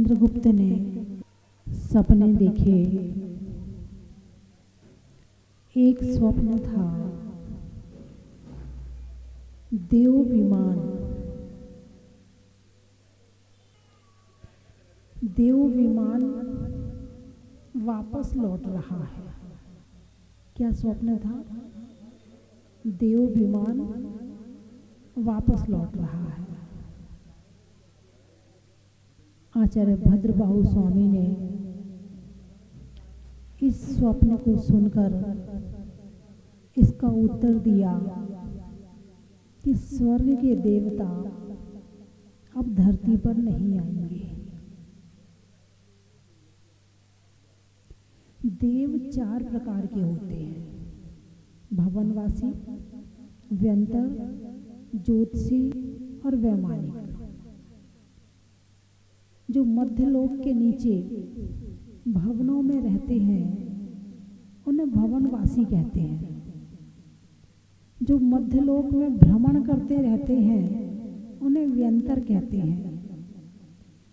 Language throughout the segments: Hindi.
चंद्रगुप्त ने सपने देखे। एक स्वप्न था, देव विमान वापस लौट रहा है। क्या स्वप्न था? देव विमान वापस लौट रहा है। आचार्य भद्रबाहु स्वामी ने इस स्वप्न को सुनकर इसका उत्तर दिया कि स्वर्ग के देवता अब धरती पर नहीं आएंगे। देव 4 प्रकार के होते हैं: भवनवासी, व्यंतर, ज्योतिषी और वैमानिक। जो मध्यलोक के नीचे भवनों में रहते हैं उन्हें भवनवासी कहते हैं। जो मध्यलोक में भ्रमण करते रहते हैं उन्हें व्यंतर कहते हैं।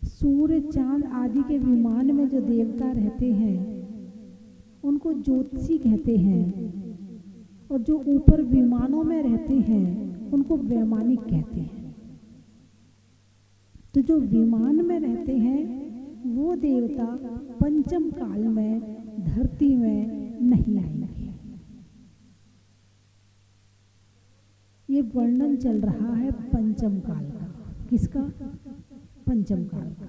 सूर्य, चांद आदि के विमान में जो देवता रहते हैं उनको ज्योतिषी कहते हैं, और जो ऊपर विमानों में रहते हैं उनको वैमानिक कहते हैं। तो जो विमान में रहते हैं वो देवता पंचम काल में धरती में नहीं आएंगे। ये वर्णन चल रहा है पंचम काल का। किसका? पंचम काल का।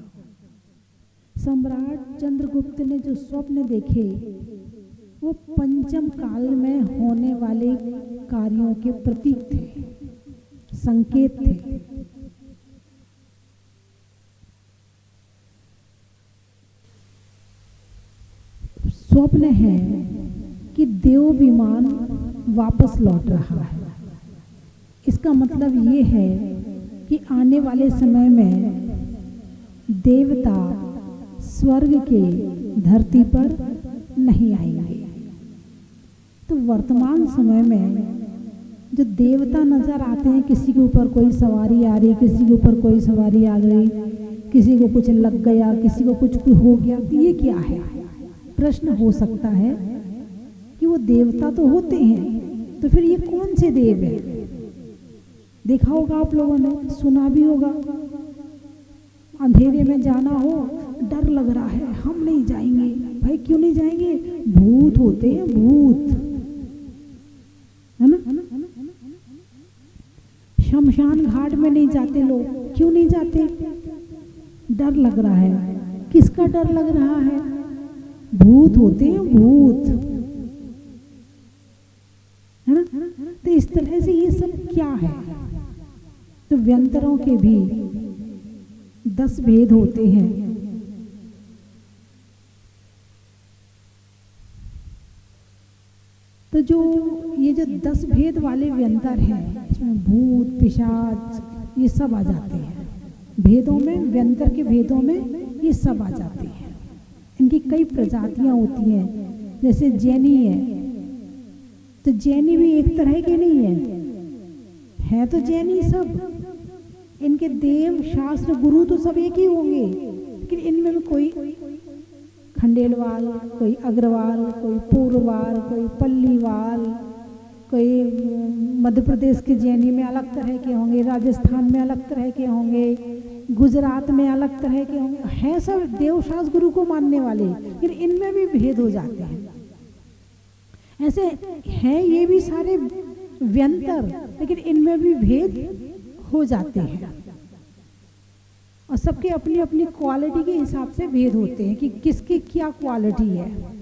सम्राट चंद्रगुप्त ने जो स्वप्न देखे वो पंचम काल में होने वाले कार्यों के प्रतीक थे, संकेत थे। स्वप्न है कि देव विमान वापस लौट रहा है। इसका मतलब ये है कि आने वाले समय में देवता स्वर्ग के धरती पर नहीं आएंगे। तो वर्तमान समय में जो देवता नजर आते हैं, किसी के ऊपर कोई सवारी आ रही, किसी के ऊपर कोई सवारी आ गई, किसी को कुछ लग गया, किसी को कुछ हो गया, तो ये क्या है? प्रश्न हो सकता है कि वो देवता तो होते हैं, तो फिर ये कौन से देव है? देखा होगा आप लोगों ने, सुना भी होगा। अंधेरे में जाना हो, डर लग रहा है, हम नहीं जाएंगे। भाई क्यों नहीं जाएंगे? भूत होते हैं, भूत, है ना? शमशान घाट में नहीं जाते लोग। क्यों नहीं जाते? डर लग रहा है। किसका डर लग रहा है? भूत होते हैं, भूत, है ना? तो इस तरह से ये सब क्या है? तो व्यंतरों के भी 10 भेद होते हैं। तो जो ये जो 10 भेद वाले व्यंतर हैं, इसमें भूत, पिशाच ये सब आ जाते हैं। भेदों में, व्यंतर के भेदों में ये सब आ जाते हैं। इनकी कई प्रजातियां होती हैं। जैसे जैनी है, तो जैनी भी एक तरह के नहीं है तो जैनी सब। इनके देव, शास्त्र, गुरु तो सब एक ही होंगे, लेकिन इनमें भी कोई खंडेलवाल, कोई अग्रवाल, कोई पूर्ववाल, कोई पल्लीवाल, कोई मध्य प्रदेश के जैनी में अलग तरह के होंगे, राजस्थान में अलग तरह के होंगे, गुजरात में अलग तरह के होंगे। हैं सब देव, शास्त्र, गुरु को मानने वाले, लेकिन इनमें भी भेद हो जाते हैं। ऐसे हैं ये भी सारे व्यंतर, लेकिन इनमें भी भेद हो जाते हैं। और सबके अपनी अपनी क्वालिटी के हिसाब से भेद होते हैं कि किसकी क्या क्वालिटी है।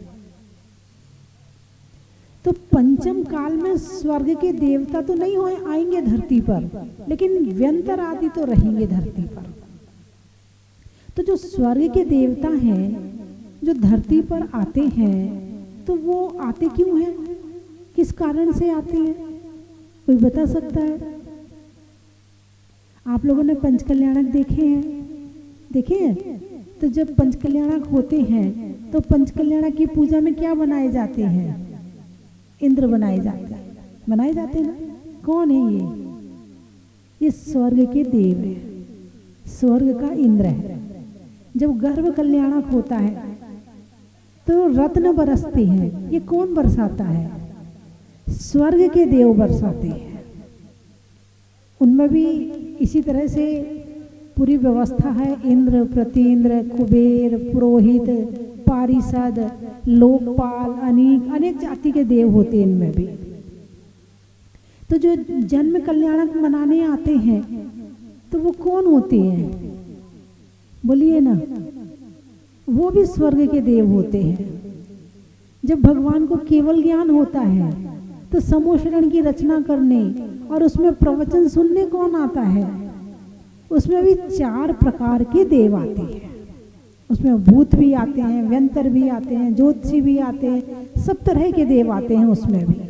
तो पंचम काल में स्वर्ग के देवता तो नहीं होए आएंगे धरती पर, लेकिन व्यंतर आदि तो रहेंगे धरती पर। तो जो स्वर्ग के देवता हैं जो धरती पर आते हैं, तो वो आते क्यों हैं? किस कारण से आते हैं? कोई बता सकता है? आप लोगों ने पंचकल्याणक देखे हैं? तो जब पंचकल्याणक होते हैं तो पंचकल्याणक की पूजा में क्या बनाए जाते हैं? इंद्र बनाए जाते हैं ना? कौन है ये स्वर्ग के देव है, स्वर्ग का इंद्र है। जब गर्भ कल्याणक होता है तो रत्न बरसते हैं। ये कौन बरसाता है? स्वर्ग के देव बरसाते हैं। उनमें भी इसी तरह से पूरी व्यवस्था है। इंद्र, प्रतीन्द्र, कुबेर, पुरोहित, पारिषद, लोकपाल, अनेक जाति के देव होते हैं इनमें भी। तो जो जन्म कल्याणक मनाने आते हैं तो वो कौन होते हैं? बोलिए ना। वो भी स्वर्ग के देव होते हैं। जब भगवान को केवल ज्ञान होता है तो समोशरण की रचना करने और उसमें प्रवचन सुनने कौन आता है? उसमें भी 4 प्रकार के देव आते हैं। उसमें भूत भी आते हैं, व्यंतर भी आते हैं, ज्योतिषी भी आते हैं, सब तरह के देव आते हैं उसमें भी।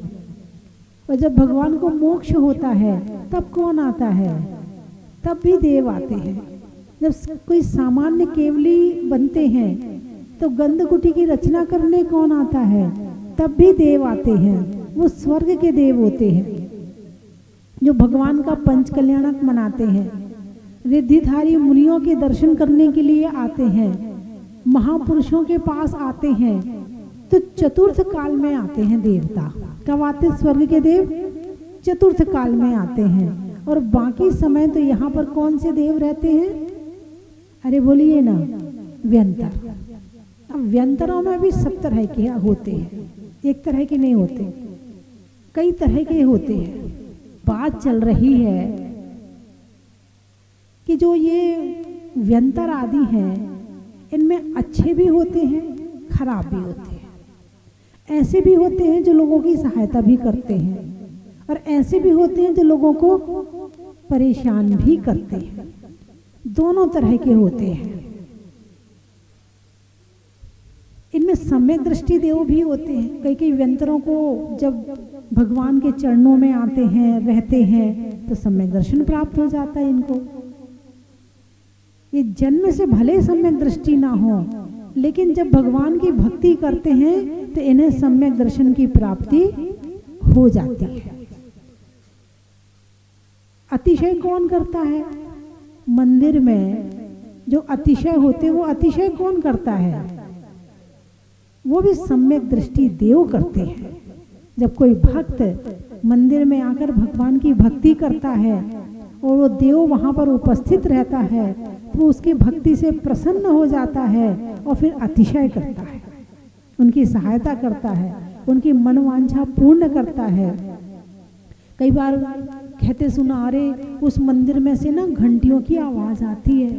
और जब भगवान को मोक्ष होता है तब कौन आता है? तब भी देव आते हैं। जब कोई सामान्य केवली बनते हैं तो गंधकुटी की रचना करने कौन आता है? तब भी देव आते हैं। वो स्वर्ग के देव होते हैं जो भगवान का पंच कल्याणक मनाते हैं। रिद्धिधारी मुनियों के दर्शन करने के लिए आते हैं, महापुरुषों के पास आते हैं। तो चतुर्थ काल में आते हैं देवता। कब आते स्वर्ग के देव? चतुर्थ काल में आते हैं। और बाकी समय तो यहाँ पर कौन से देव रहते हैं? अरे बोलिए ना, व्यंतर। अब व्यंतरों में भी सब तरह के होते हैं, एक तरह के नहीं होते, कई तरह के होते हैं। बात चल रही है कि जो ये व्यंतर आदि हैं इनमें अच्छे भी होते हैं, खराब भी होते हैं। ऐसे भी होते हैं जो लोगों की सहायता भी करते हैं और ऐसे भी होते हैं जो लोगों को परेशान भी करते हैं। दोनों तरह के होते हैं। इनमें सम्यक दृष्टि देव भी होते हैं। कई कई व्यंतरों को जब भगवान के चरणों में आते हैं, रहते हैं, तो सम्यक दर्शन प्राप्त हो जाता है इनको। ये जन्म से भले सम्यक दृष्टि ना हो, लेकिन जब भगवान की भक्ति करते हैं तो इन्हें सम्यक दर्शन की प्राप्ति हो जाती है। अतिशय कौन करता है? मंदिर में जो अतिशय होते वो अतिशय कौन करता है? वो भी सम्यक दृष्टि देव करते हैं। जब कोई भक्त मंदिर में आकर भगवान की भक्ति करता है और वो देव वहाँ पर उपस्थित रहता है तो उसकी भक्ति से प्रसन्न हो जाता है और फिर अतिशय करता है, उनकी सहायता करता है, उनकी मनोवांछा पूर्ण करता है। कई बार कहते सुना, अरे उस मंदिर में से ना घंटियों की आवाज आती है,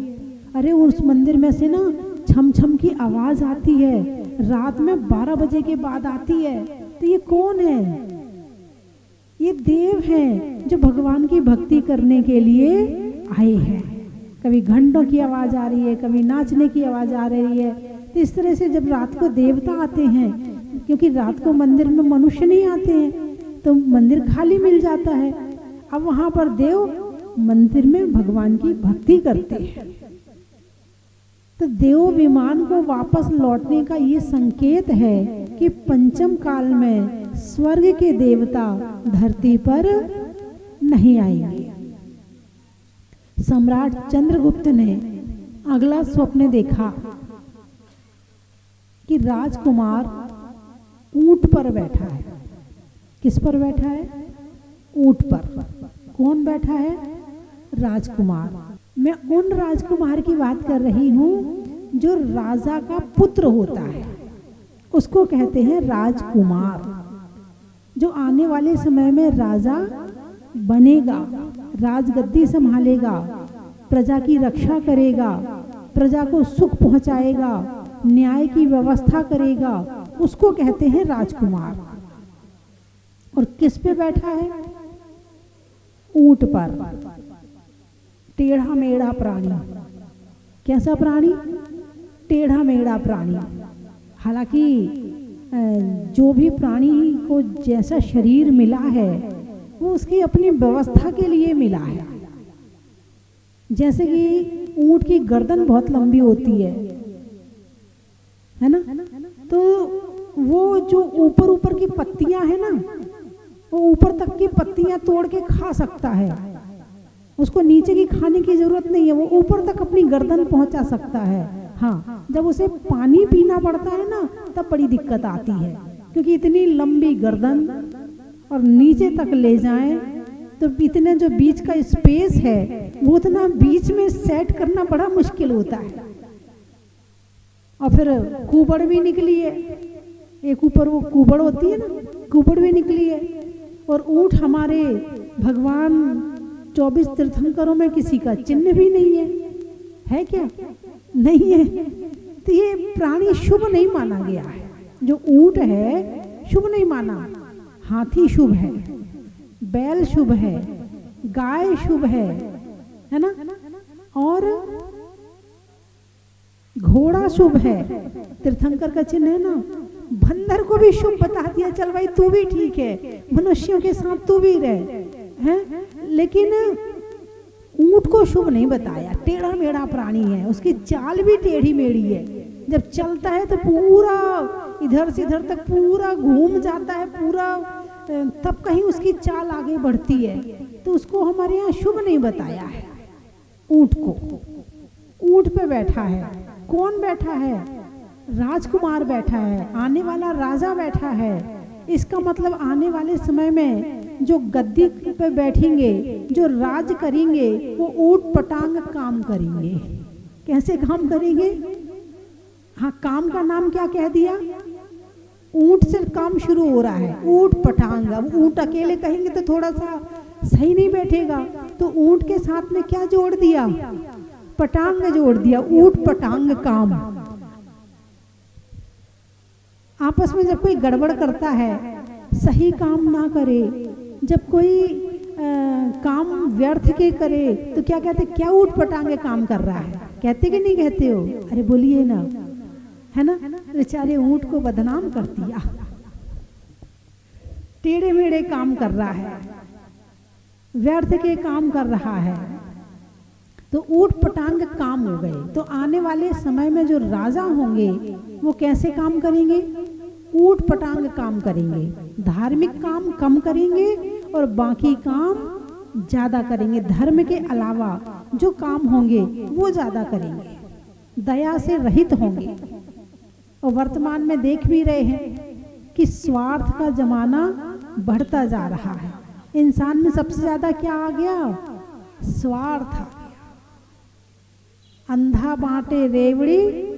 अरे उस मंदिर में से ना छम छम की आवाज आती है, रात में 12 बजे के बाद आती है। तो ये कौन है? ये देव हैं जो भगवान की भक्ति करने के लिए आए हैं। कभी घंटों की आवाज आ रही है, कभी नाचने की आवाज आ रही है। तो इस तरह से जब रात को देवता आते हैं, क्योंकि रात को मंदिर में मनुष्य नहीं आते हैं तो मंदिर खाली मिल जाता है। अब वहां पर देव मंदिर में भगवान की भक्ति करते हैं। तो देव विमान को वापस लौटने का ये संकेत है कि पंचम काल में स्वर्ग के देवता धरती पर नहीं आएंगे। सम्राट चंद्रगुप्त ने अगला स्वप्न देखा कि राजकुमार ऊंट पर बैठा है। किस पर बैठा है? ऊंट पर। कौन बैठा है? राजकुमार। मैं उन राजकुमार की बात कर रही हूं जो राजा का पुत्र होता है, उसको कहते हैं राजकुमार। जो आने वाले समय में राजा बनेगा, राजगद्दी संभालेगा, प्रजा की रक्षा करेगा, प्रजा को सुख पहुंचाएगा, न्याय की व्यवस्था करेगा, उसको कहते हैं राजकुमार। और किस पे बैठा है? ऊंट पर। टेढ़ा मेढ़ा प्राणी। कैसा प्राणी? टेढ़ा मेढ़ा प्राणी। हालांकि जो भी प्राणी को जैसा शरीर मिला है वो उसकी अपनी व्यवस्था के लिए मिला है। जैसे कि ऊंट की गर्दन बहुत लंबी होती है ना? तो वो जो ऊपर ऊपर की पत्तियां है ना, वो ऊपर तक की पत्तियां तोड़ के खा सकता है। उसको नीचे की खाने की जरूरत नहीं है, वो ऊपर तक अपनी गर्दन पहुंचा सकता है। हाँ, जब उसे पानी पीना पड़ता है ना तब बड़ी दिक्कत आती है, क्योंकि इतनी लंबी गर्दन और नीचे तक ले जाएं तो इतने जो बीच का स्पेस है वो उतना बीच में सेट करना बड़ा मुश्किल होता है। और फिर कुबड़ भी निकली है, एक ऊपर वो कुबड़ होती है ना, कुबड़ भी निकली है। और ऊंट हमारे भगवान 24 तीर्थंकरों में किसी का चिन्ह भी नहीं है क्या? नहीं है। तो ये प्राणी शुभ नहीं माना गया है, जो ऊंट है शुभ नहीं माना। हाथी शुभ है, बैल शुभ है, गाय शुभ है ना, और घोड़ा शुभ है, तीर्थंकर का चिन्ह है ना। बंदर को भी शुभ बता दिया, चल भाई तू भी ठीक है, मनुष्यों के साथ तू भी रहे हैं, लेकिन ऊंट को शुभ नहीं बताया। टेढ़ा मेढ़ा प्राणी है, उसकी चाल भी टेढ़ी मेढ़ी है, जब चलता है तो पूरा इधर से इधर तक पूरा घूम जाता है पूरा, तब कहीं उसकी चाल आगे बढ़ती है। तो उसको हमारे यहाँ शुभ नहीं बताया है। ऊंट को, ऊंट पे बैठा है, कौन बैठा है? राजकुमार बैठा है, आने वाला राजा बैठा है। इसका मतलब आने वाले समय में जो गद्दी पे बैठेंगे, जो राज करेंगे, वो ऊंट पटांग काम करेंगे। कैसे काम करेंगे? हाँ, काम का नाम क्या कह दिया? ऊंट से काम शुरू हो रहा है, ऊंट पटांग। अब ऊंट अकेले कहेंगे तो थोड़ा सा सही नहीं बैठेगा, तो ऊंट के साथ में क्या जोड़ दिया? पटांग जोड़ दिया, ऊंट पटांग काम। आपस में जब कोई गड़बड़ करता है, सही काम ना करे, जब कोई काम व्यर्थ के करे, तो क्या कहते? क्या ऊंट पटांगे काम कर रहा है, कहते कि नहीं कहते हो? अरे बोलिए ना, है ना। बेचारे ऊंट को बदनाम कर दिया, टेढ़े मेढ़े काम कर रहा है, व्यर्थ के काम कर रहा है, तो ऊंट पटांग काम हो गए। तो आने वाले समय में जो राजा होंगे वो कैसे काम करेंगे? ऊंट पटांग काम करेंगे। धार्मिक काम कम करेंगे और बाकी काम ज्यादा करेंगे। धर्म के अलावा जो काम होंगे वो ज्यादा करेंगे, दया से रहित होंगे। और वर्तमान में देख भी रहे हैं कि स्वार्थ का जमाना बढ़ता जा रहा है। इंसान में सबसे ज्यादा क्या आ गया? स्वार्थ आ गया। अंधा बांटे रेवड़ी।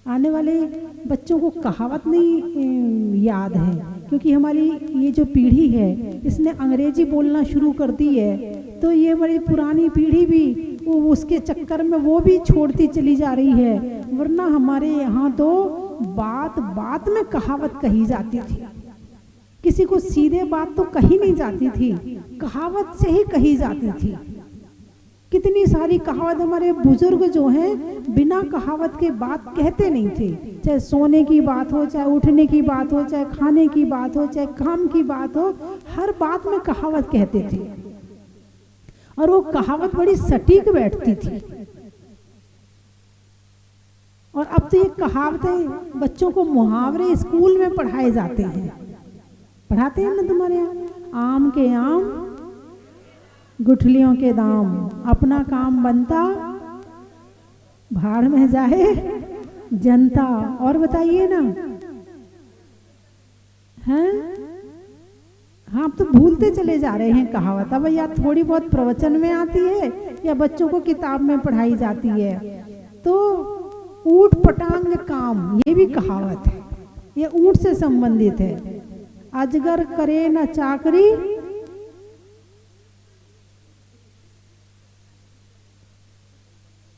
आने वाले बच्चों को कहावत नहीं याद है, क्योंकि हमारी ये जो पीढ़ी है इसने अंग्रेजी बोलना शुरू कर दी है, तो ये हमारी पुरानी पीढ़ी भी वो उसके चक्कर में वो भी छोड़ती चली जा रही है। वरना हमारे यहाँ तो बात बात में कहावत कही जाती थी, किसी को सीधे बात तो कही नहीं जाती थी, कहावत से ही कही जाती थी। कितनी सारी कहावत हमारे बुजुर्ग जो हैं बिना कहावत के बात कहते नहीं थे। चाहे सोने की बात हो, चाहे उठने की बात हो, चाहे खाने की बात हो, चाहे काम की बात हो, हर बात में कहावत कहते थे। और वो कहावत बड़ी सटीक बैठती थी। और अब तो ये कहावतें बच्चों को मुहावरे स्कूल में पढ़ाए जाते हैं। पढ़ाते हैं ना तुम्हारे यहाँ? आम के आम गुठलियों के दाम, अपना काम बनता भाड़ में जाए जनता। और बताइए ना, हैं? हाँ, अब तो भूलते चले जा रहे हैं कहावत। अब या थोड़ी बहुत प्रवचन में आती है या बच्चों को किताब में पढ़ाई जाती है। तो ऊंट पटांग काम, ये भी कहावत है, ये ऊंट से संबंधित है। अजगर करे न चाकरी,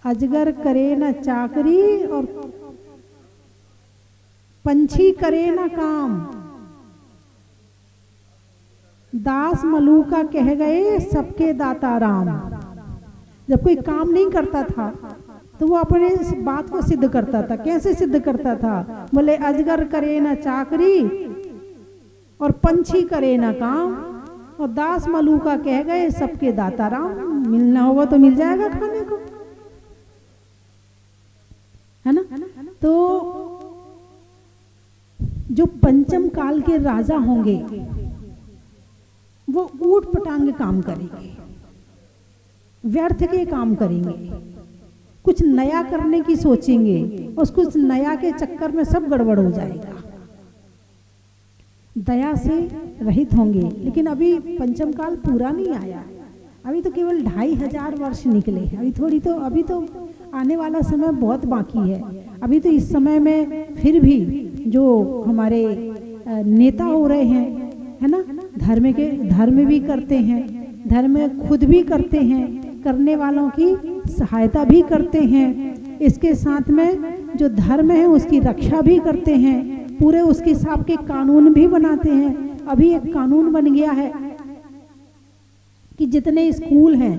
अजगर करे न चाकरी और पंछी करे न काम। दास मलूका कह गए सबके दाता राम। जब कोई काम नहीं करता था तो वो अपने इस बात को सिद्ध करता था। कैसे सिद्ध करता था? बोले अजगर करे न चाकरी और पंछी करे न काम और दास मलूका कह गए सबके दाता राम। मिलना होगा तो मिल जाएगा खाने को, है ना। तो जो पंचम काल के राजा होंगे वो ऊट पटांग काम करेंगे, व्यर्थ के काम करेंगे, कुछ नया करने की सोचेंगे, उस कुछ नया के चक्कर में सब गड़बड़ हो जाएगा। दया से रहित होंगे। लेकिन अभी पंचम काल पूरा नहीं आया, अभी तो केवल 2500 वर्ष निकले। अभी तो आने वाला समय बहुत बाकी है। अभी तो इस समय में फिर भी जो हमारे नेता हो रहे हैं, है ना, धर्म भी करते हैं, धर्म खुद भी करते हैं, करने वालों की सहायता भी करते हैं, इसके साथ में जो धर्म है उसकी रक्षा भी करते हैं, पूरे उसके हिसाब के कानून भी बनाते हैं। अभी एक कानून बन गया है कि जितने स्कूल हैं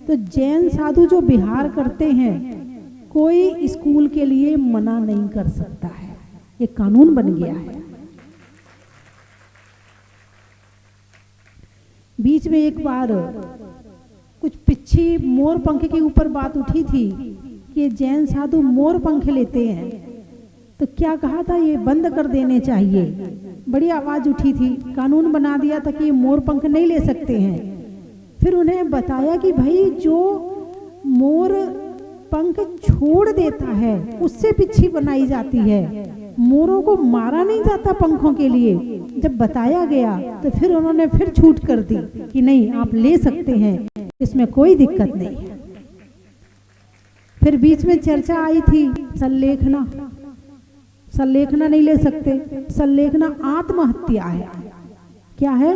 तो जैन साधु जो विहार करते हैं कोई स्कूल के लिए मना नहीं कर सकता है, ये कानून बन गया है। बीच में एक बार कुछ पिच्छी मोर पंख के ऊपर बात उठी थी कि जैन साधु मोर पंख लेते हैं, तो क्या कहा था, ये बंद कर देने चाहिए। बड़ी आवाज उठी थी, कानून बना दिया था कि ये मोर पंख नहीं ले सकते हैं। फिर उन्हें बताया कि भाई जो मोर पंख छोड़ देता है उससे पिच्छी बनाई जाती है, मोरों को मारा नहीं जाता पंखों के लिए। जब बताया गया तो फिर उन्होंने फिर छूट कर दी कि नहीं आप ले सकते हैं, इसमें कोई दिक्कत नहीं है। फिर बीच में चर्चा आई थी संलेखना नहीं ले सकते। संलेखना आत्महत्या है। क्या है?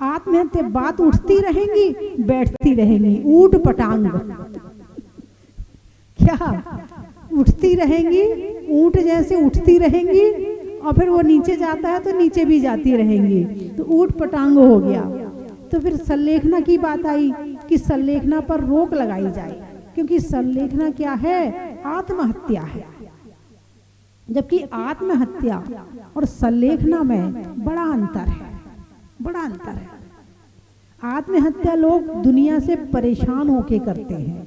आत्महत्या। बात उठती रहेंगी बैठती रहेंगी, ऊट पटांग। क्या उठती रहेंगी, ऊंट जैसे उठती रहेंगी, और फिर वो नीचे जाता है तो नीचे भी जाती रहेंगी, तो ऊट पटांग हो गया। तो फिर संलेखना की बात आई कि संलेखना पर रोक लगाई जाए, क्योंकि संलेखना क्या है? आत्महत्या है। जबकि आत्महत्या और संलेखना में बड़ा अंतर है, बड़ा अंतर है। आत्महत्या लोग दुनिया से परेशान होके करते हैं,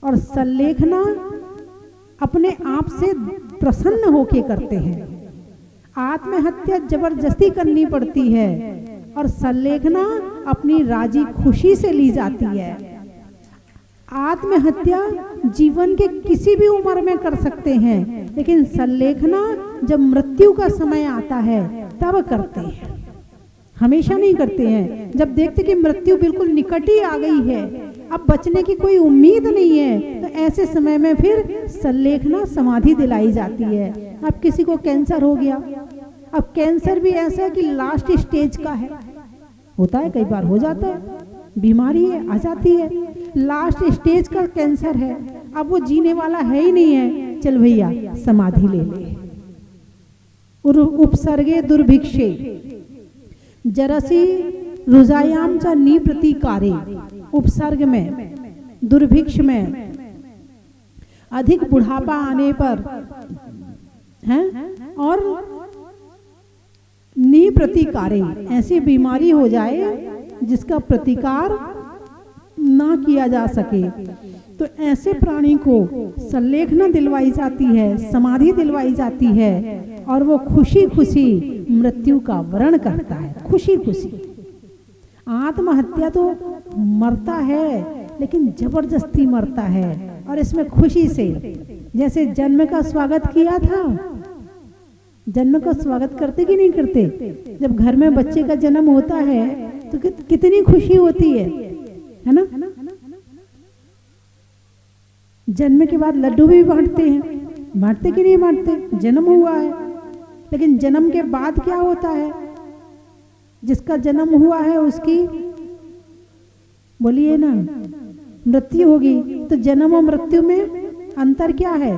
और संलेखना अपने आप से प्रसन्न होके करते हैं। आत्महत्या जबरदस्ती करनी पड़ती है, और संलेखना अपनी राजी खुशी से ली जाती है। आत्महत्या जीवन के किसी भी उम्र में कर सकते हैं, लेकिन संलेखना जब मृत्यु का समय आता है तब करते हैं, हमेशा नहीं करते हैं। जब देखते कि मृत्यु बिल्कुल निकट ही आ गई है, अब बचने की कोई उम्मीद नहीं है, तो ऐसे समय में फिर संलेखना समाधि दिलाई जाती है। अब किसी को कैंसर हो गया, अब कैंसर भी ऐसा है कि लास्ट स्टेज का है, होता है, कई बार हो जाता है, बीमारी है आ जाती है, लास्ट स्टेज का कैंसर है, अब वो जीने वाला है ही नहीं है, चल भैया समाधि ले ले। उपसर्गे दुर्भिक्षे जरसी रुजायाम च निप्रतिकारे। उपसर्ग में, दुर्भिक्ष में, अधिक बुढ़ापा आने पर है, और निप्रतिकारे, ऐसी बीमारी हो जाए जिसका प्रतिकार ना किया जा सके, तो ऐसे प्राणी को संलेखना दिलवाई जाती है, समाधि दिलवाई जाती है, और वो खुशी खुशी मृत्यु का वरण करता है, खुशी खुशी। आत्महत्या तो मरता है, लेकिन जबरदस्ती मरता है, और इसमें खुशी से। जैसे जन्म का स्वागत किया था, जन्म का स्वागत करते कि नहीं करते? जब घर में बच्चे का जन्म होता है तो कितनी खुशी होती है ना? जन्म के बाद लड्डू भी बांटते हैं, बांटते कि नहीं बांटते? जन्म हुआ है, लेकिन जन्म के बाद क्या होता है? जिसका जन्म हुआ है उसकी, बोलिए ना, मृत्यु होगी। तो जन्म और मृत्यु में अंतर क्या है?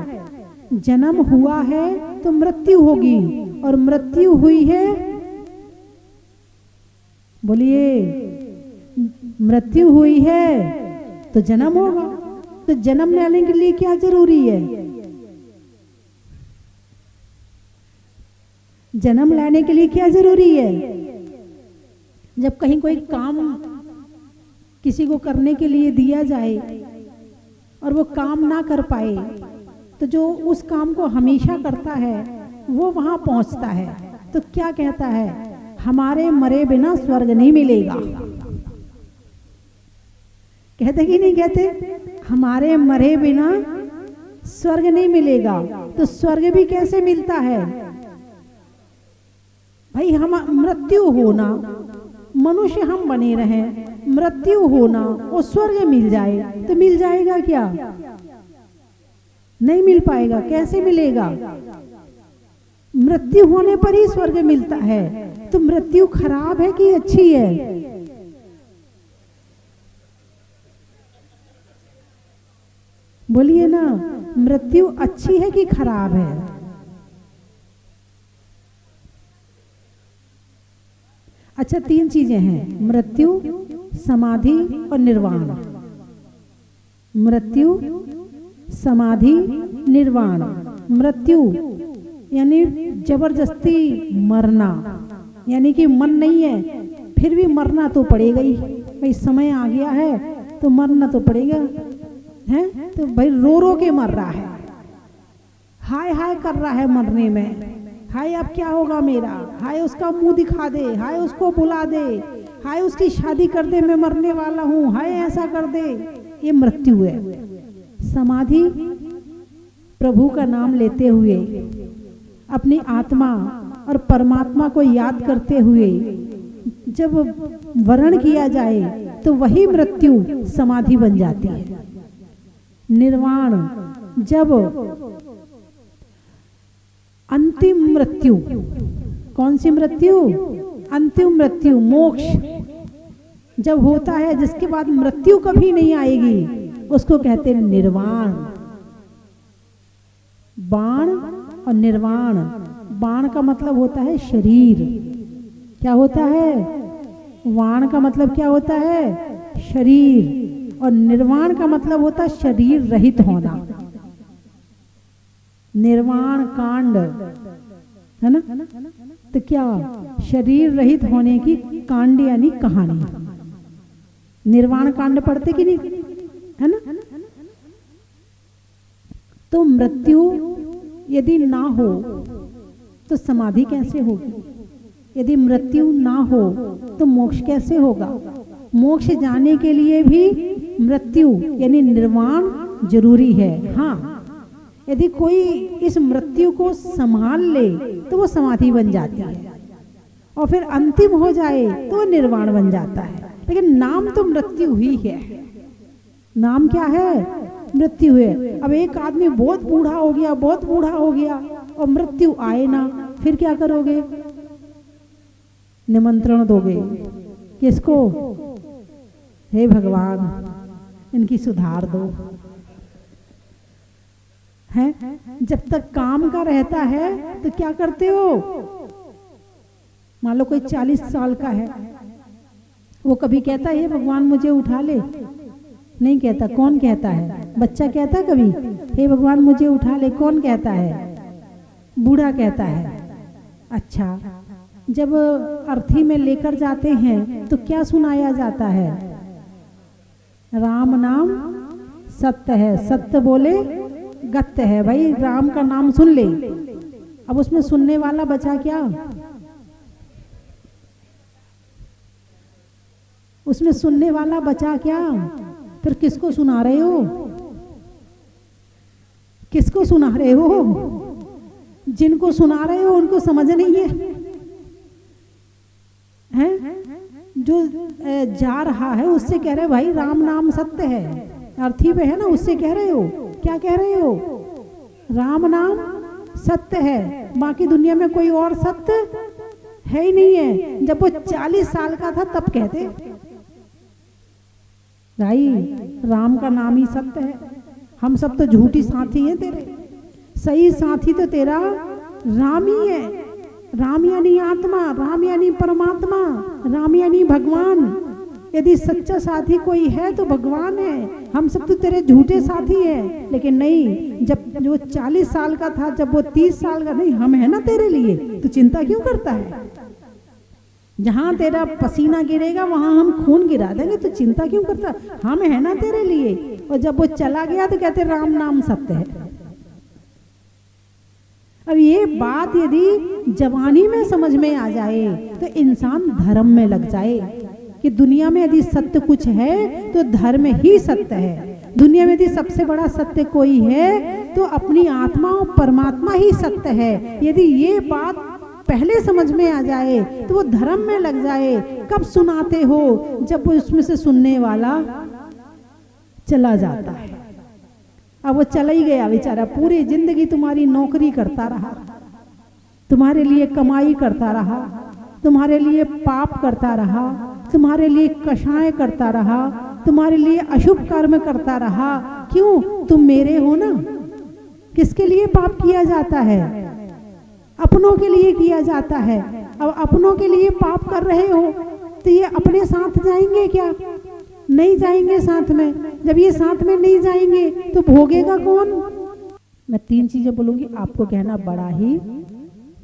जन्म हुआ है तो मृत्यु होगी, और मृत्यु हुई है, बोलिए, मृत्यु हुई है तो जन्म होगा। तो जन्म लेने के लिए क्या जरूरी है? जन्म लेने के लिए क्या जरूरी है? जब कहीं कोई काम किसी को करने के लिए दिया जाए और वो काम ना कर पाए, तो जो उस काम को हमेशा करता है वो वहां पहुंचता है, तो क्या कहता है? हमारे मरे बिना स्वर्ग नहीं मिलेगा। कहते कि नहीं कहते? हमारे मरे बिना स्वर्ग नहीं मिलेगा। तो स्वर्ग भी कैसे मिलता है भाई? हम मृत्यु होना, मनुष्य हम बने रहें, मृत्यु होना और स्वर्ग मिल जाए तो मिल जाएगा क्या? नहीं मिल पाएगा। कैसे मिलेगा? मृत्यु होने पर ही स्वर्ग मिलता है। तो मृत्यु खराब है कि अच्छी है? बोलिए ना, मृत्यु अच्छी है कि खराब है? अच्छा, 3 चीजें हैं, मृत्यु, समाधि और निर्वाण। मृत्यु, समाधि, निर्वाण। मृत्यु यानी जबरदस्ती मरना, यानी कि मन नहीं है फिर भी मरना तो पड़ेगा ही भाई, समय आ गया है तो मरना तो पड़ेगा है। तो भाई रो रो के मर रहा है, हाय हाय कर रहा है मरने में, हाय अब क्या होगा मेरा, हाय उसका मुंह दिखा दे, हाय उसको बुला दे, हाय उसकी शादी कर दे, मैं मरने वाला हूँ, हाय ऐसा कर दे। ये मृत्यु है। समाधि, प्रभु का नाम लेते हुए अपनी आत्मा और परमात्मा को याद करते हुए जब वरण किया जाए तो वही मृत्यु समाधि बन जाती है। निर्वाण, जब अंतिम मृत्यु, कौन सी मृत्यु? अंतिम मृत्यु, मोक्ष जब होता है, जिसके बाद मृत्यु कभी नहीं आएगी, उसको कहते हैं निर्वाण। बाण और निर्वाण, बाण का मतलब होता है शरीर। क्या होता है? वाण का मतलब क्या होता है? शरीर। और निर्वाण का मतलब होता है शरीर रहित होना। निर्वाण कांड है ना? तो क्या शरीर रहित होने की कांड यानी कहानी। निर्वाण कांड पढ़ते कि नहीं, है ना? तो मृत्यु यदि ना हो तो समाधि कैसे होगी? यदि मृत्यु ना हो तो मोक्ष कैसे होगा? मोक्ष जाने के लिए भी मृत्यु यानी निर्वाण जरूरी है। हाँ, यदि कोई इस मृत्यु को संभाल ले तो वो समाधि बन जाती है, और फिर अंतिम हो जाए तो वो निर्वाण बन जाता है। लेकिन नाम तो मृत्यु ही है। नाम क्या है? मृत्यु है। अब एक आदमी बहुत बूढ़ा हो गया, बहुत बूढ़ा हो गया और मृत्यु आए ना, फिर क्या करोगे? निमंत्रण दोगे किसको? हे भगवान, इनकी सुधार दो। है? जब तक काम का रहता है तो क्या करते हो? मान लो कोई 40 साल का है, वो कभी कहता है भगवान मुझे उठा ले? नहीं कहता। कौन कहता है? बच्चा कहता है कभी हे भगवान मुझे उठा ले? कौन कहता है? बूढ़ा कहता है। अच्छा, जब अर्थी में लेकर जाते हैं तो क्या सुनाया जाता है? राम नाम सत्य है, सत्य बोले गत्य है। भाई राम का नाम सुन ले। अब उसमें सुनने वाला बचा क्या? उसमें सुनने वाला बचा क्या? फिर किसको सुना रहे हो? किसको सुना रहे हो? जिनको सुना रहे हो उनको समझ नहीं है, हैं? जो जा रहा है उससे कह रहे भाई राम नाम सत्य है, अर्थी पे है ना, उससे कह रहे हो। क्या कह रहे हो? राम नाम सत्य है, बाकी दुनिया में कोई और सत्य है ही नहीं है। जब वो 40 साल का था तब कहते भाई राम का नाम ही सत्य है, हम सब तो झूठी साथी हैं तेरे, सही साथी तो तेरा राम ही है। राम यानी आत्मा, राम यानी परमात्मा, राम यानी भगवान। यदि सच्चा साथी कोई है तो भगवान है, हम सब तो तेरे झूठे साथी हैं। लेकिन नहीं, जब जो 40 साल का था, जब वो 30 साल का, नहीं हम है ना तेरे लिए, तो चिंता क्यों करता है? जहां तेरा पसीना गिरेगा वहां हम खून गिरा देंगे, तो चिंता क्यों करता? हम है ना तेरे लिए। और जब वो चला गया तो कहते राम नाम सत्य है। अब ये बात यदि जवानी में समझ में आ जाए तो इंसान धर्म में लग जाए कि दुनिया में यदि सत्य कुछ है तो धर्म ही सत्य है। दुनिया में यदि सबसे बड़ा सत्य कोई है तो अपनी आत्मा और परमात्मा ही सत्य है। यदि ये बात पहले समझ में आ जाए तो वो धर्म में लग जाए। कब सुनाते हो? जब उसमें से सुनने वाला चला जाता है। अब वो चला ही गया बेचारा, पूरी जिंदगी तुम्हारी नौकरी करता रहा, तुम्हारे लिए कमाई करता रहा, तुम्हारे लिए पाप करता रहा, तुम्हारे लिए कषाय करता रहा, तुम्हारे लिए अशुभ कर्म करता रहा। क्यों? तुम मेरे हो ना। किसके लिए पाप किया जाता है? अपनों के लिए किया जाता है। अब अपनों के लिए पाप कर रहे हो तो ये अपने साथ जाएंगे क्या? नहीं जाएंगे साथ में। जब ये साथ में नहीं जाएंगे तो भोगेगा कौन? मैं 3 चीजें बोलूंगी, आपको कहना बड़ा ही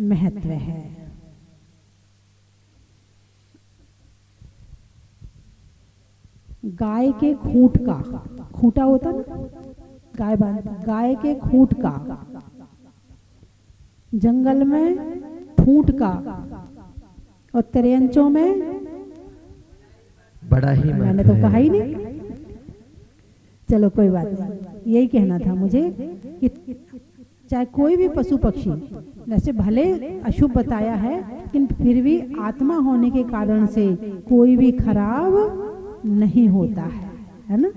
महत्व है। गाय के खूंट का, खूंटा होता ना, गाय बांध, गाय के खूंट का, जंगल में फूंट का, और त्रियंचों में बड़ा ही मैंने तो कहा ही नहीं। चलो कोई बात नहीं, यही कहना था मुझे कि चाहे कोई भी पशु पक्षी, वैसे भले अशुभ बताया है लेकिन फिर भी आत्मा होने के कारण से कोई भी खराब नहीं होता है ना।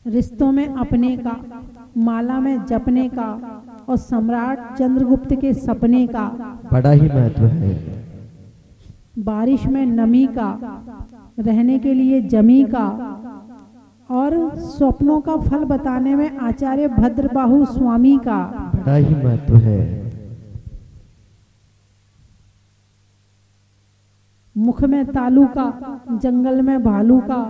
रिश्तों में अपने का, माला में जपने का, और सम्राट चंद्रगुप्त के सपने का बड़ा ही महत्व है। बारिश में नमी का, रहने के लिए जमी का, और स्वप्नों का फल बताने में आचार्य भद्रबाहु स्वामी का बड़ा ही महत्व है। मुख में तालू का, जंगल में भालू का,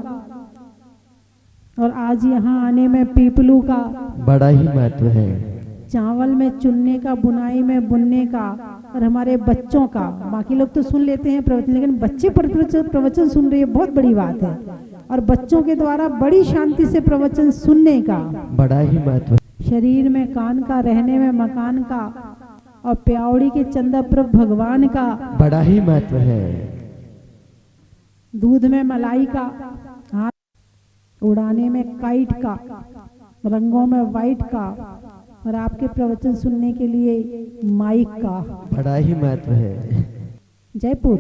और आज यहाँ आने में पीपलू का बड़ा ही महत्व है। चावल में चुनने का, बुनाई में बुनने का, और हमारे बच्चों का। बाकी लोग तो सुन लेते हैं प्रवचन, लेकिन बच्चे प्रवचन सुन रहे हैं, बहुत बड़ी बात है। और बच्चों के द्वारा बड़ी शांति से प्रवचन सुनने का बड़ा ही महत्व। शरीर में कान का, रहने में मकान का, और प्यावड़ी के चंदा प्रभु भगवान का बड़ा ही महत्व है। दूध में मलाई का, हाथ उड़ाने में काइट का, रंगों में वाइट का, और आपके प्रवचन सुनने के लिए माइक का बड़ा ही महत्व है। जयपुर।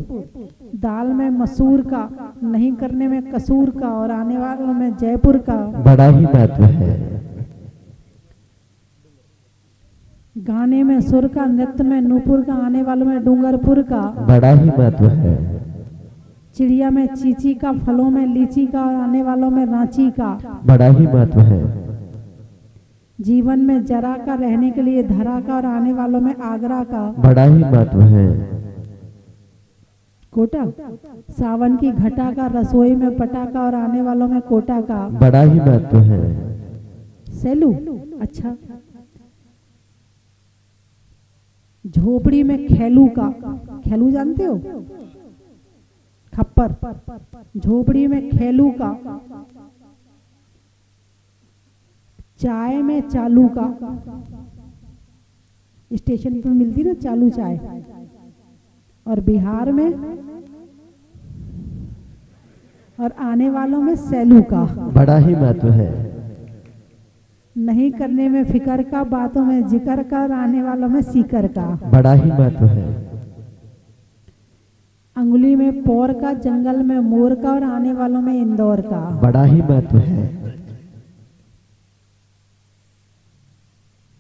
दाल में मसूर का, नहीं करने में कसूर का, और आने वालों में जयपुर का बड़ा ही महत्व है। गाने में सुर का, नृत्य में नूपुर का, आने वालों में डूंगरपुर का बड़ा ही महत्व है। चिड़िया में चीची का, फलों में लीची का, और आने वालों में रांची का बड़ा ही महत्व है। जीवन में जरा का, रहने के लिए धरा का, और आने वालों में आगरा का बड़ा ही महत्व है। कोटा। सावन की घटा का, रसोई में पटा का, और आने वालों में कोटा का बड़ा ही महत्व है। सेलू। अच्छा। झोपड़ी में खेलू का, खेलू जानते हो? खप्पर। झोपड़ी में खेलू का। चाय में चालू का, स्टेशन पर मिलती ना चालू चाय। और बिहार में, और आने वालों में सैलू का बड़ा ही महत्व है। नहीं करने में फिकर का, बातों में जिक्र का, और आने वालों में सीकर का बड़ा ही महत्व है। अंगुली में पौर का, जंगल में मोर का, और आने वालों में इंदौर का बड़ा ही महत्व है।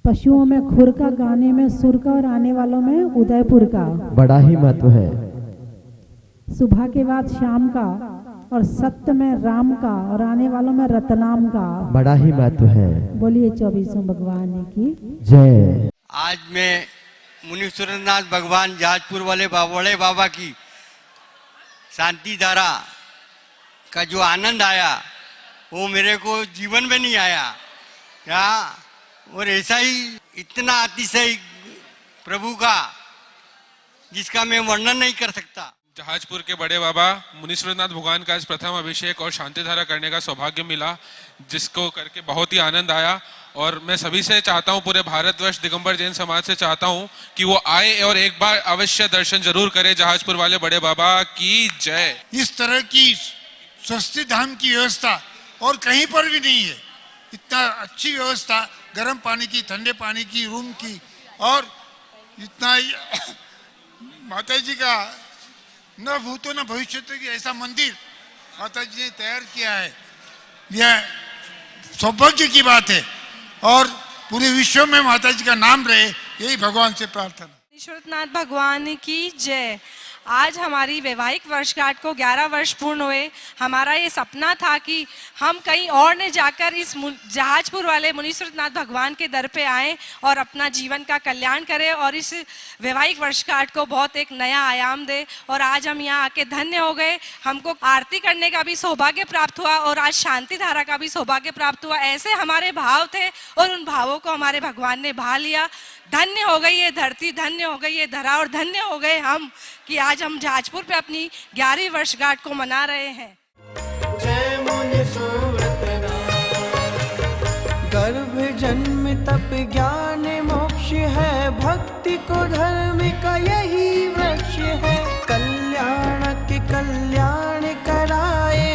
पशुओं में खुर का, गाने में सुर का, और आने वालों में उदयपुर का बड़ा ही महत्व है। सुबह के बाद शाम का, और सत्य में राम का, और आने वालों में रतनाम का बड़ा ही महत्व है। बोलिए 24 भगवान की जय। आज मैं मुनि सुरेंद्रनाथ भगवान जाजपुर वाले बड़े बाबा की शांति धारा का जो आनंद आया वो मेरे को जीवन में नहीं आया क्या। और ऐसा ही इतना अतिशय प्रभु का जिसका मैं वर्णन नहीं कर सकता। जहाजपुर के बड़े बाबा मुनि सुरेंद्रनाथ भगवान का आज प्रथम अभिषेक और शांति धारा करने का सौभाग्य मिला, जिसको करके बहुत ही आनंद आया। और मैं सभी से चाहता हूँ, पूरे भारतवर्ष दिगंबर जैन समाज से चाहता हूँ कि वो आए और एक बार अवश्य दर्शन जरूर करें जहाजपुर वाले बड़े बाबा की जय। इस तरह की स्वस्ति धाम की व्यवस्था और कहीं पर भी नहीं है। इतना अच्छी व्यवस्था, गर्म पानी की, ठंडे पानी की, रूम की, और इतना माता जी का न भूतो न भविष्य की ऐसा मंदिर माता जी ने तैयार किया है। यह सौभाग्य की बात है और पूरे विश्व में माता जी का नाम रहे, यही भगवान से प्रार्थना। मुनीश्वरनाथ भगवान की जय। आज हमारी वैवाहिक वर्षगांठ को 11 वर्ष पूर्ण हुए। हमारा ये सपना था कि हम कहीं और ने जाकर इस जहाजपुर वाले मुनीश्वरनाथ भगवान के दर पे आएं और अपना जीवन का कल्याण करें और इस वैवाहिक वर्षगांठ को बहुत एक नया आयाम दे। और आज हम यहाँ आके धन्य हो गए। हमको आरती करने का भी सौभाग्य प्राप्त हुआ और आज शांति धारा का भी सौभाग्य प्राप्त हुआ। ऐसे हमारे भाव थे और उन भावों को हमारे भगवान ने भा लिया। धन्य हो गई ये धरती, धन्य हो गई ये धरा और धन्य हो गए हम कि आज हम जहाजपुर पे अपनी 11वीं वर्षगांठ को मना रहे हैं। जय मुनि सुव्रतनाथ। गर्भ जन्म तप ज्ञान मोक्ष है, भक्ति को धर्म का यही वृक्ष है। कल्याण के कल्याण कराए,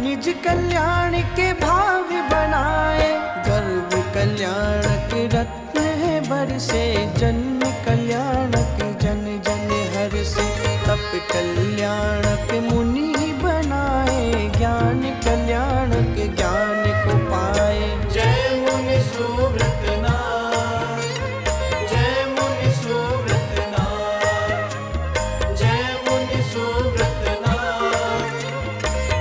निज कल्याण के भाव बनाए। गर्भ कल्याण के रत्न बरसे, जन्म कल्याणक जन जन हर्षे। तप कल्याणक मुनि बनाए, ज्ञान कल्याणक ज्ञान को पाए। जय मुनि सुव्रतनाथ, जय मुनि सुव्रतनाथ, जय मुनि सुव्रतनाथ,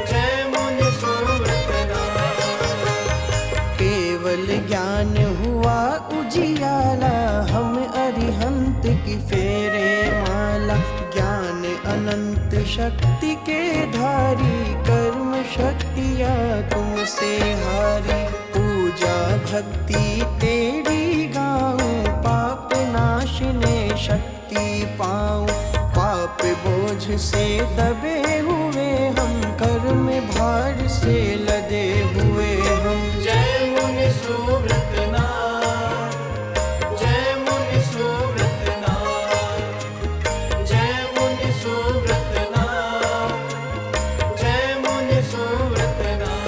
जय मुनि सुव्रतनाथ। केवल ज्ञान हुआ उजियाला, हम अरिहंत की फेरे माला। ज्ञान अनंत शक्ति के धारी, कर्म शक्तियाँ तुमसे हारी। पूजा भक्ति तेरी गाऊं, पाप नाशने शक्ति पाऊं। पाप बोझ से दबे हुए हम, कर्म भार से लदे हुए हम। जय मुनि सुव्रतनाथ, जय मुनि सुव्रतनाथ, जय मुनि सुव्रतनाथ, जय मुनि सुव्रतनाथ।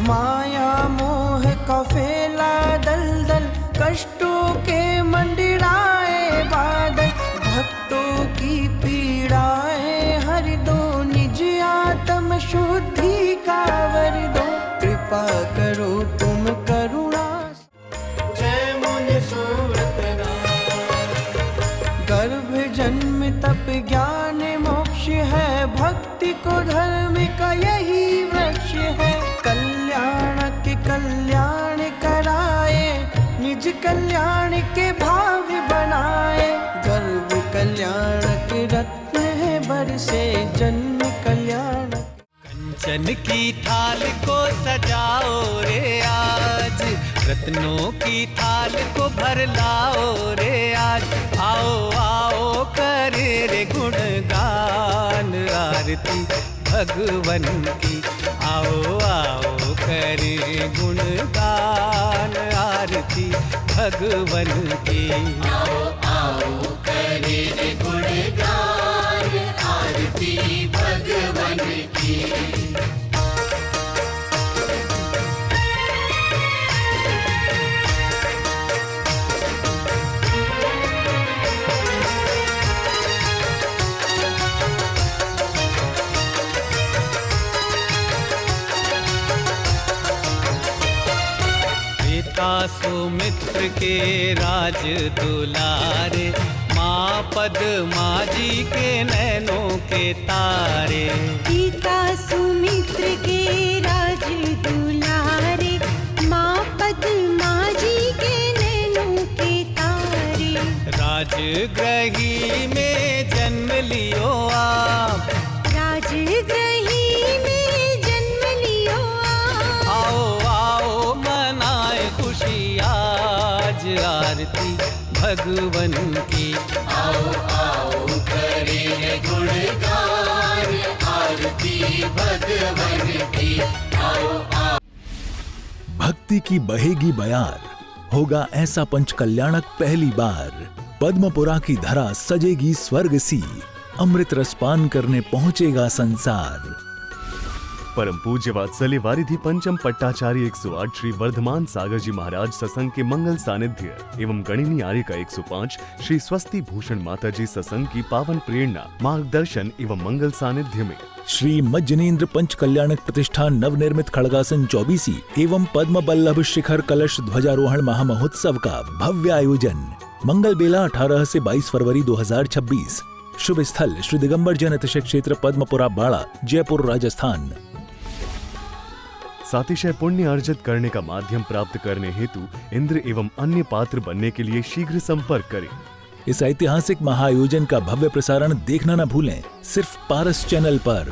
माया मोह का फैला दलदल, कष्टों के मंडराए बादल। भक्तों की पीड़ाएं हर दो, निज आत्म शुद्धि का वर दो। कृपा करो तुम करुणा। जय मुनि सुव्रतनाथ। गर्भ जन्म तप ज्ञान मोक्ष है, भक्ति को धर्म का यही वृक्ष है। कल्याण के कल्याण कराए, निज कल्याण के भाव बनाए। गर्भ कल्याण के रत्न है बरसे, जन्म कल्याण। कंचन की थाल को सजाओ रे आज, रत्नों की थाल को भर लाओ रे आज। आओ आओ करे रे गुणगान, आरती भगवन की। आओ आओ करे गुणगान, आरती भगवन की। आओ आओ करे रे गुणगान, आरती भगवन की। सुमित्र के राज दुलारे, माँ पद्मा जी के नैनों के तारे। पिता सुमित्र के राज दुलारे, माँ पद्मा जी के नैनों के तारे। राजगृही में जन्म लियो आप, राजगृही में जन्म लियो आप। आओ आओ मनाए खुशी आज, आरती भगवन की। आओ आओ करें गुणगान, आरती भगवन की। आओ आओ। भक्ति की बहेगी बयार, होगा ऐसा पंचकल्याणक पहली बार। पद्मपुरा की धरा सजेगी स्वर्ग सी, अमृत रसपान करने पहुंचेगा संसार। परम पूज्य वात्सल्य वारिधि पंचम पट्टाचार्य 108 श्री वर्धमान सागर जी महाराज सत्संग के मंगल सानिध्य एवं गणिनी आर्य का 105 श्री स्वस्ति भूषण माता जी सत्संग की पावन प्रेरणा मार्गदर्शन एवं मंगल सानिध्य में श्री मज्जनेन्द्र पंच कल्याणक प्रतिष्ठान नवनिर्मित खड़गासन 24 एवं पद्म बल्लभ शिखर कलश ध्वजारोहण महामहोत्सव का भव्य आयोजन। मंगल बेला 18 से 22 फरवरी 2026। शुभ स्थल श्री दिगंबर जैन अतिशय क्षेत्र पद्मपुरा बाड़ा, जयपुर, राजस्थान। सातिशय पुण्य अर्जित करने का माध्यम प्राप्त करने हेतु इंद्र एवं अन्य पात्र बनने के लिए शीघ्र संपर्क करें। इस ऐतिहासिक महाआयोजन का भव्य प्रसारण देखना न भूलें, सिर्फ पारस चैनल पर।